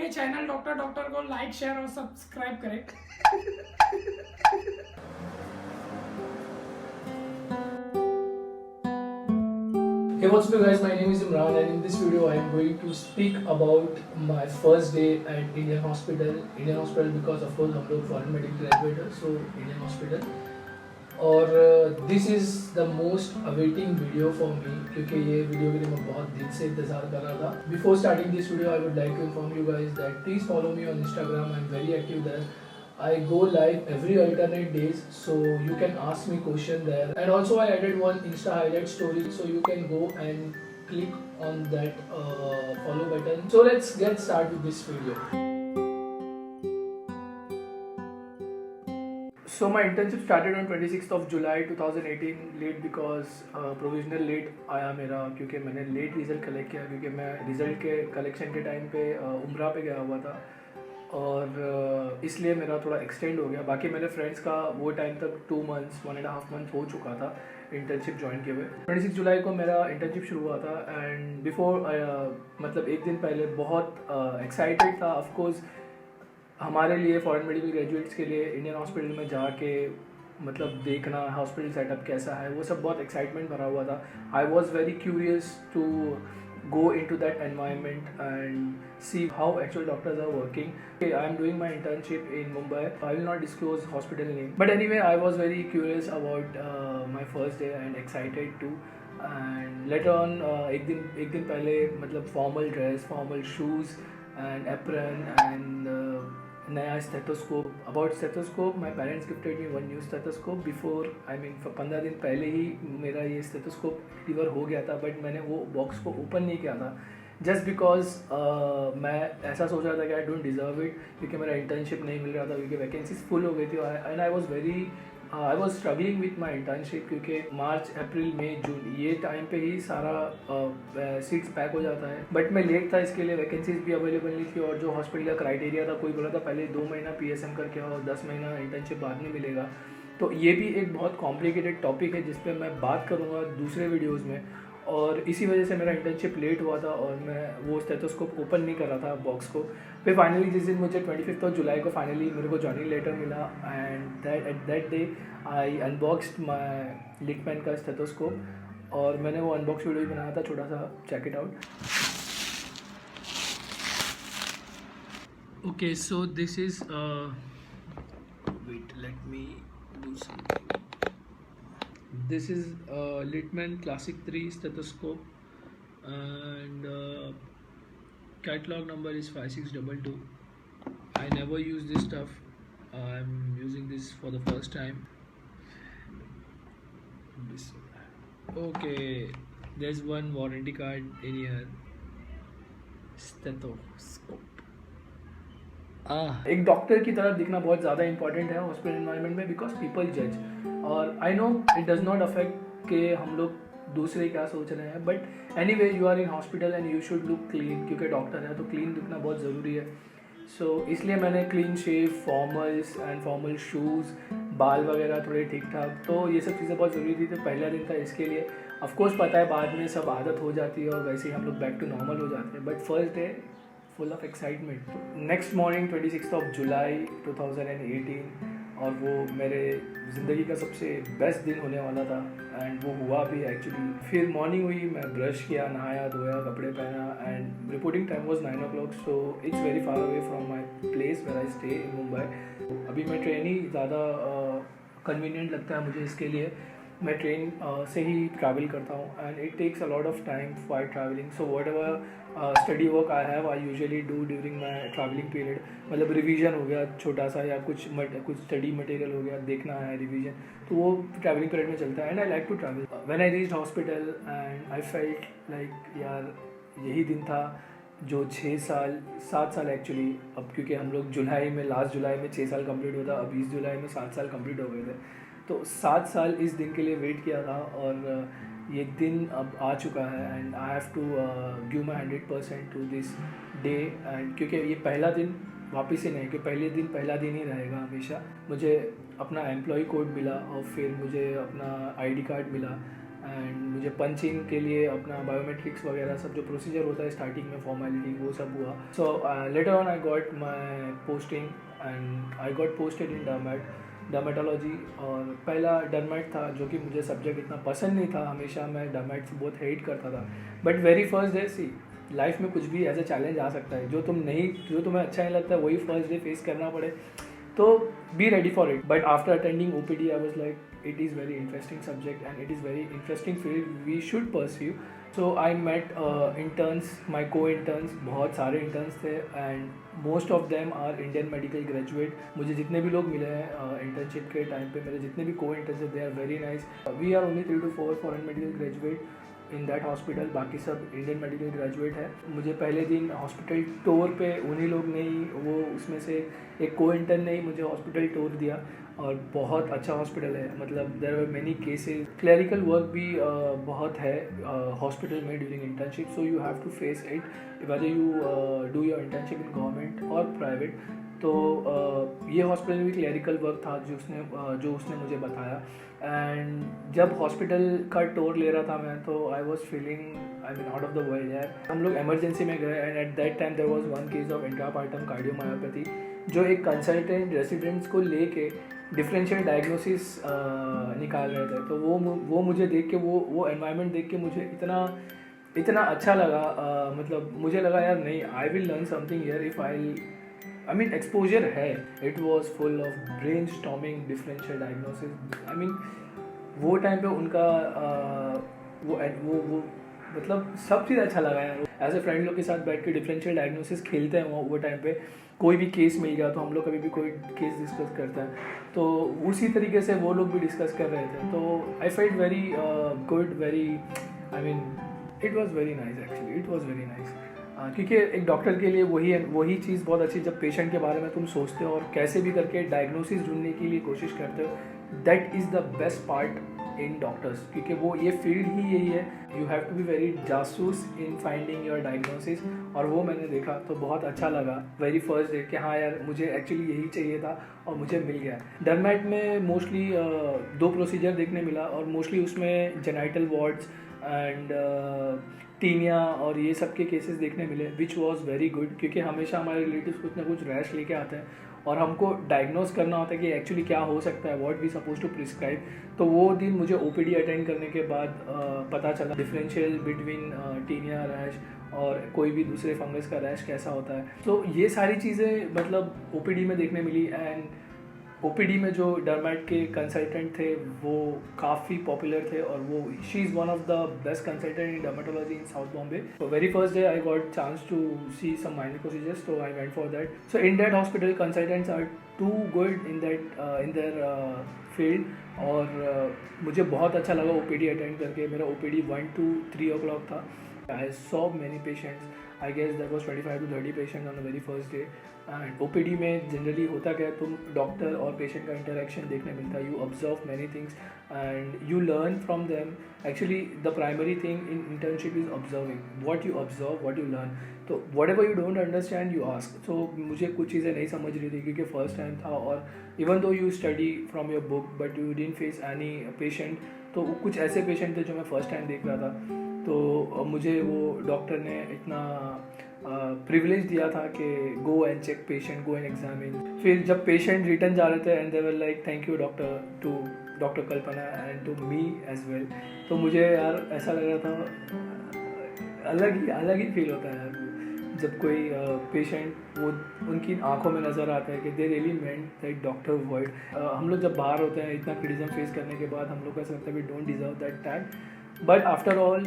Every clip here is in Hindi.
मेरे चैनल डॉक्टर को लाइक शेयर और सब्सक्राइब करें। Hey, what's up guys, my name is Imran and in this video I am going to speak about my first day at Indian Hospital because of course हम लोग foreign medical graduate हैं, so Indian Hospital और this is the most awaiting video for me क्योंकि ये वीडियो के लिए मैं बहुत दिन से इंतज़ार कर रहा था. Before starting this video I would like to inform you guys that please follow me on Instagram. I am very active there. I go live every alternate days, so you can ask me question there. And also I added one Insta highlight story, so you can go and click on that follow button. So let's get started with this video. So my internship started on 26th of July 2018. Late because provisional late आया मेरा क्योंकि मैंने late result collect किया क्योंकि मैं result के collection के time पे उम्रा पे गया हुआ था और इसलिए मेरा थोड़ा एक्सटेंड हो गया. बाकी मेरे फ्रेंड्स का वो टाइम तक 2 months 1.5 months हो चुका था इंटर्नशिप ज्वाइन किए हुए. 26 जुलाई को मेरा इंटर्नशिप शुरू हुआ था एंड बिफोर मतलब एक दिन पहले बहुत एक्साइटेड था. ऑफकोर्स हमारे लिए फॉरेन मेडिकल ग्रेजुएट्स के लिए इंडियन हॉस्पिटल में जाके मतलब देखना हॉस्पिटल सेटअप कैसा है वो सब बहुत एक्साइटमेंट भरा हुआ था. I was very curious to go into that environment and see how actual doctors are working. Okay, I am doing my internship in Mumbai. I will not disclose hospital name. But anyway, I was very curious about my first day and excited too. And later on, एक दिन पहले मतलब formal dress, formal shoes and apron and नया stethoscope. About stethoscope my parents gifted me one new stethoscope before 15 दिन पहले ही मेरा ये स्टेथोस्कोप डिलीवर हो गया था. बट मैंने वो बॉक्स को ओपन नहीं किया था जस्ट बिकॉज मैं ऐसा सोच रहा था कि आई डोंट डिज़र्व इट क्योंकि मेरा इंटर्नशिप नहीं मिल रहा था क्योंकि वैकेंसीज फुल हो गई थी and I was struggling with my internship क्योंकि मार्च अप्रैल मई जून ये टाइम पे ही सारा सीट्स पैक हो जाता है. बट मैं लेट था इसके लिए वैकेंसीज भी अवेलेबल नहीं थी और जो हॉस्पिटल का क्राइटेरिया था कोई बोला था पहले 2 महीना PSM करके और 10 महीना इंटर्नशिप बाद में मिलेगा. तो ये भी एक बहुत कॉम्प्लिकेटेड टॉपिक है जिस पर मैं बात करूँगा दूसरे वीडियोज़ में और इसी वजह से मेरा इंटर्नशिप लेट हुआ था और मैं वो स्टेथोस्कोप ओपन नहीं कर रहा था बॉक्स को. फिर फाइनली जिस दिन मुझे 25 जुलाई को फाइनली मेरे को जॉइनिंग लेटर मिला and at that day I unboxed my Littmann का स्टेथोस्कोप और मैंने वो अनबॉक्स वीडियो बनाया था छोटा सा. Check it out. Okay so this is wait let me do something. This is Littmann Classic 3 stethoscope and catalog number is 5622. I never use this stuff. I'm using this for the first time. Okay, there's one warranty card in here. Stethoscope. एक डॉक्टर की तरह दिखना बहुत ज़्यादा इंपॉर्टेंट है हॉस्पिटल एनवायरनमेंट में बिकॉज पीपल जज. और I know it does not affect कि हम लोग दूसरे क्या सोच रहे हैं but anyway you are in hospital and you should look clean क्योंकि डॉक्टर है तो क्लीन दिखना बहुत ज़रूरी है. सो इसलिए मैंने clean shave formals and formal shoes बाल वगैरह थोड़े ठीक ठाक तो ये सब चीज़ें बहुत ज़रूरी थी. तो पहला दिन था इसके लिए. ऑफकोर्स पता है बाद में सब आदत हो जाती है और वैसे ही हम लोग बैक टू नॉर्मल हो जाते हैं but first day full of excitement. Next morning 26 जुलाई 2018 और वो मेरे ज़िंदगी का सबसे बेस्ट दिन होने वाला था एंड वो हुआ भी एक्चुअली. फिर मॉर्निंग हुई मैं ब्रश किया नहाया धोया कपड़े पहना and reporting time was 9 o'clock so it's very far away from my place where I stay in Mumbai. अभी मैं ट्रेन ही ज़्यादा कन्वीनियंट लगता है मुझे इसके लिए. मैं ट्रेन से ही ट्रैवल करता हूँ and it takes a lot of time for travelling. So whatever study work I have I usually do during my travelling period. मतलब रिवीजन हो गया छोटा सा या कुछ स्टडी मटेरियल हो गया देखना है रिवीजन तो वो ट्रैवलिंग पीरियड में चलता है and I like to travel. When I reached hospital and I felt like यार यही दिन था जो 7 साल एक्चुअली अब क्योंकि हम लोग लास्ट जुलाई में 6 साल कंप्लीट होता अब 20 जुलाई में 7 साल कंप्लीट हो गए थे. तो 7 साल इस दिन के लिए वेट किया था और ये दिन अब आ चुका है and I have to give my 100% to this day. And क्योंकि ये पहला दिन वापस ही नहीं कि पहला दिन ही रहेगा हमेशा. मुझे अपना एम्प्लॉय कोड मिला और फिर मुझे अपना ID कार्ड मिला एंड मुझे पंच इन के लिए अपना बायोमेट्रिक्स वगैरह सब जो प्रोसीजर होता है स्टार्टिंग में फॉर्मेलिटी वो सब हुआ. So letter on I got my posting and I got posted in dermatology. और पहला डर्मेट था जो कि मुझे सब्जेक्ट इतना पसंद नहीं था. हमेशा मैं डर्मेट से बहुत हेट करता था. But very first day see life में कुछ भी एज अ चैलेंज आ सकता है. जो तुम्हें अच्छा नहीं लगता है वही फर्स्ट डे फेस करना पड़े. तो be ready for it. But after attending OPD I was like it is very interesting subject and it is very interesting field we should pursue. So I met interns, my co-interns, बहुत सारे interns थे and most of them are Indian medical graduate. मुझे जितने भी लोग मिले हैं internship के टाइम पे मेरे जितने भी co-interns हैं they are very nice. We are only 3 to 4 foreign medical graduate in that hospital. बाकी सब इंडियन मेडिकल ग्रेजुएट है. मुझे पहले दिन हॉस्पिटल टूर पे उन्हीं लोग ने ही वो उसमें से एक को इंटर्न ने ही मुझे हॉस्पिटल टूर दिया. और बहुत अच्छा हॉस्पिटल है. मतलब there were many cases. Clerical work भी बहुत है हॉस्पिटल में during internship. So you have to face it whether you do your internship in government और प्राइवेट. तो ये हॉस्पिटल में भी क्लरिकल वर्क था जो उसने मुझे बताया. एंड जब हॉस्पिटल का टूर ले रहा था मैं तो I was feeling I mean out of the world यार. हम लोग इमरजेंसी में गए and at that time there was one case of intrapartum cardiomyopathy जो एक कंसल्टेंट रेसिडेंट्स को लेके डिफरेंशियल डायग्नोसिस निकाल रहे थे. तो वो मुझे देख के वो एनवायरनमेंट देख के मुझे इतना अच्छा लगा. मतलब मुझे लगा यार नहीं I will learn something here if I mean exposure है. It was full of brainstorming differential diagnosis. I mean वो टाइम पे उनका वो मतलब सब चीज़ अच्छा लगा यार. एज ए फ्रेंड लोग के साथ बैठ के डिफरेंशियल डायग्नोसिस खेलते हैं वो टाइम पे. कोई भी केस मिल गया तो हम लोग कभी भी कोई केस डिस्कस करते हैं तो उसी तरीके से वो लोग भी डिस्कस कर रहे थे. तो I felt very good very I mean it was very nice actually. It was very nice. क्योंकि एक डॉक्टर के लिए वही चीज़ बहुत अच्छी जब पेशेंट के बारे में तुम सोचते हो और कैसे भी करके डायग्नोसिस ढूंढने के लिए कोशिश करते हो. That is the best part in doctors. क्योंकि वो ये फील्ड ही यही है. You have to be very जासूस इन फाइंडिंग योर डायग्नोसिस. और वो मैंने देखा तो बहुत अच्छा लगा वेरी फर्स्ट डे कि हाँ यार मुझे एक्चुअली यही चाहिए था और मुझे मिल गया. डर्मेट में मोस्टली 2 प्रोसीजर देखने मिला और मोस्टली उसमें जेनाइटल वार्ड्स एंड टीनिया और ये सब के केसेस देखने मिले विच वॉज वेरी गुड. क्योंकि हमेशा हमारे रिलेटिव्स कुछ ना कुछ रैश लेके आते हैं और हमको डायग्नोस करना होता है कि एक्चुअली क्या हो सकता है what we suppose to prescribe. तो वो दिन मुझे OPD अटेंड करने के बाद पता चला डिफरेंशियल बिटवीन टीनिया रैश और कोई भी दूसरे फंगस का रैश कैसा होता है. तो ये सारी चीज़ें मतलब OPD में देखने मिली. एंड OPD में जो डर्मेट के कंसल्टेंट थे वो काफ़ी पॉपुलर थे और वो she is one of the best consultant in dermatology in South Bombay. तो very first day I got chance to see some minor procedures. तो I went for that. So in that hospital consultants are too good in their field. और मुझे बहुत अच्छा लगा OPD अटेंड करके. मेरा OPD 1 to 3 o'clock था. I saw many patients. I guess that was 25 to 30 patients on the very first day. And OPD में जनरली होता क्या है तुम डॉक्टर और पेशेंट का इंटरेक्शन देखने मिलता है. You observe many things and you learn from them. Actually the primary thing in internship is observing. What you observe what you learn. तो whatever you don't understand you ask. तो मुझे कुछ चीज़ें नहीं समझ रही थी क्योंकि फर्स्ट टाइम था. और even though you study from your book but you didn't face any patient. तो कुछ ऐसे पेशेंट थे जो मैं फर्स्ट टाइम देख रहा था. तो मुझे वो डॉक्टर ने इतना प्रिविलेज दिया था कि go and check patient, go and examine. फिर जब पेशेंट रिटर्न जा रहे थे and they were like thank you doctor to doctor Kalpana and to me as well. तो मुझे यार ऐसा लग रहा था अलग ही फील होता है यार जब कोई पेशेंट वो उनकी आंखों में नज़र आता है कि they really meant that doctor word. हम लोग जब बाहर होते हैं इतना क्रिटिसिज्म फेस करने के बाद हम लोग को ऐसा लगता है we don't deserve that tag. But after all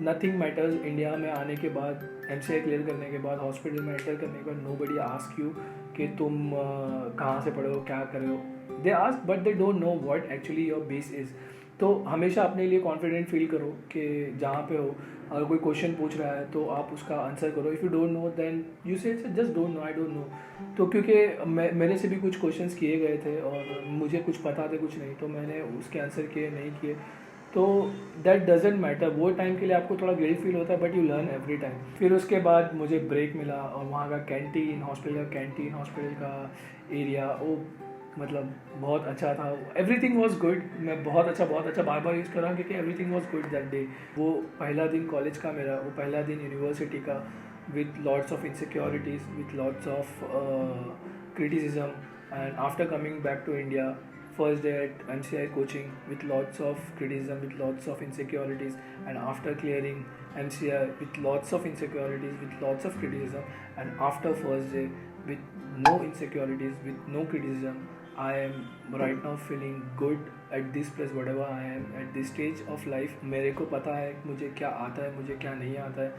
nothing matters. India में आने के बाद MCI क्लियर करने के बाद हॉस्पिटल में एंटर करने के बाद नोबडी आस्क यू कि तुम कहाँ से पढ़े हो क्या कर रहे हो. They ask but they don't know what actually your base is. तो हमेशा अपने लिए कॉन्फिडेंट फील करो कि जहाँ पे हो अगर कोई क्वेश्चन पूछ रहा है तो आप उसका आंसर करो. If you don't know then you say just don't know, I don't know. तो क्योंकि मेरे से भी कुछ क्वेश्चंस किए गए थे और मुझे कुछ पता थे कुछ नहीं तो मैंने उसके आंसर किए नहीं किए. तो दैट डजेंट मैटर. वो टाइम के लिए आपको थोड़ा गिल्ट फील होता है but you learn every time. फिर उसके बाद मुझे ब्रेक मिला और वहाँ का कैंटीन, हॉस्पिटल का कैंटीन, हॉस्पिटल का एरिया वो मतलब बहुत अच्छा था, एवरीथिंग वॉज गुड। मैं बहुत अच्छा बार बार यूज़ कर रहा हूँ क्योंकि everything was good that day. वो पहला दिन कॉलेज का मेरा, वो पहला दिन यूनिवर्सिटी का, with lots of insecurities, with lots of criticism, and after coming back to India, first day at MCI coaching with lots of criticism, with lots of insecurities, and after clearing MCI with lots of insecurities, with lots of criticism, and after first day with no insecurities, with no criticism, I am right now feeling good at this place, whatever I am at this stage of life. मेरे को पता है मुझे क्या आता है, मुझे क्या नहीं आता है.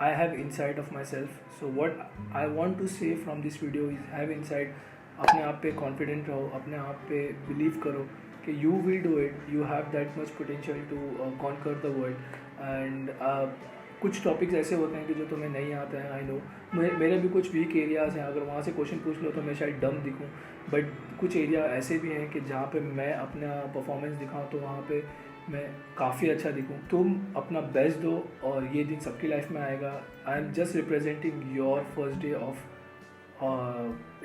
I have insight of myself. So what I want to say from this video is have insight. अपने आप पे confident रहो, अपने आप पे believe करो कि you will do it. You have that much potential to conquer the world. And कुछ टॉपिक्स ऐसे होते हैं कि जो तुम्हें नहीं आते हैं, आई नो. मेरे भी कुछ वीक एरियाज़ हैं, अगर वहाँ से क्वेश्चन पूछ लो तो मैं शायद डम दिखूँ, बट कुछ एरिया ऐसे भी हैं कि जहाँ पे मैं अपना परफॉर्मेंस दिखाऊँ तो वहाँ पे मैं काफ़ी अच्छा दिखूँ. तुम अपना बेस्ट दो और ये दिन सबकी लाइफ में आएगा. I am just representing your first day of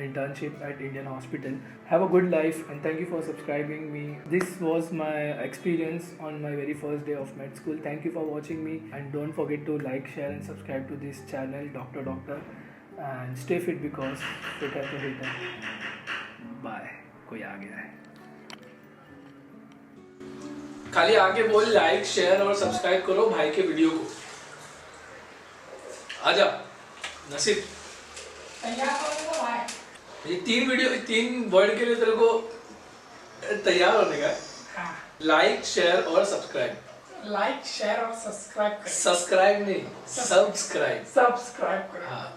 internship at Indian Hospital. Have a good life and thank you for subscribing me. This was my experience on my very first day of med school. Thank you for watching me and don't forget to like, share and subscribe to this channel Doctor and stay fit because fitter to hitter. Bye. कोई आ गया है. खाली आगे बोल लाइक शेयर और सब्सक्राइब करो भाई के वीडियो को. आजा नसीब, तैयार होने को भाई. ये 3 वर्ड के लिए तेरे को तैयार होने का है. हाँ. लाइक शेयर और सब्सक्राइब. लाइक शेयर और सब्सक्राइब करें. सब्सक्राइब नहीं, सब्सक्राइब. सब्सक्राइब करें. हाँ,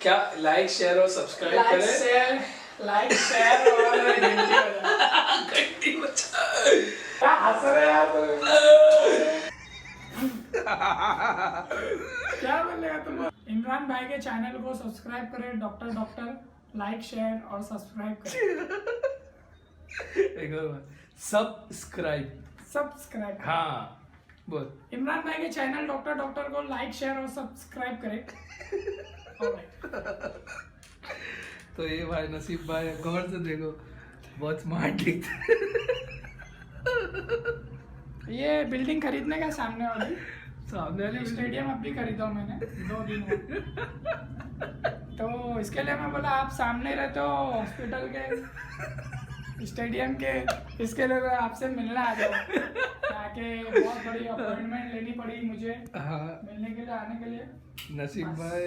क्या लाइक शेयर और सब्सक्राइब करें. लाइक शेयर और घंटी बचा. क्या हंस रहे यार तुम. क्या बोलेगा तुम. इमरान भाई के चैनल को सब्सक्राइब करें. डॉक्टर लाइक शेयर और सब्सक्राइब करें. एक और बार, सब्सक्राइब. हाँ बोल. इमरान भाई के चैनल डॉक्टर को लाइक शेयर और सब्सक्राइब करें. तो ये भाई नसीब भाई गौर से देखो, बहुत स्मार्ट दिखता है. ये बिल्डिंग खरीदने का सामने वाली सामने स्टेडियम अभी खरीदा हूँ मैंने 2 दिन हुए. तो इसके लिए मैं बोला आप सामने रहते हो हॉस्पिटल के स्टेडियम के, इसके लिए मैं आपसे मिलने आ जाऊँ. आके बहुत बड़ी अपॉइंटमेंट लेनी पड़ी मुझे. हाँ, मिलने के लिए आने के लिए. नसीब भाई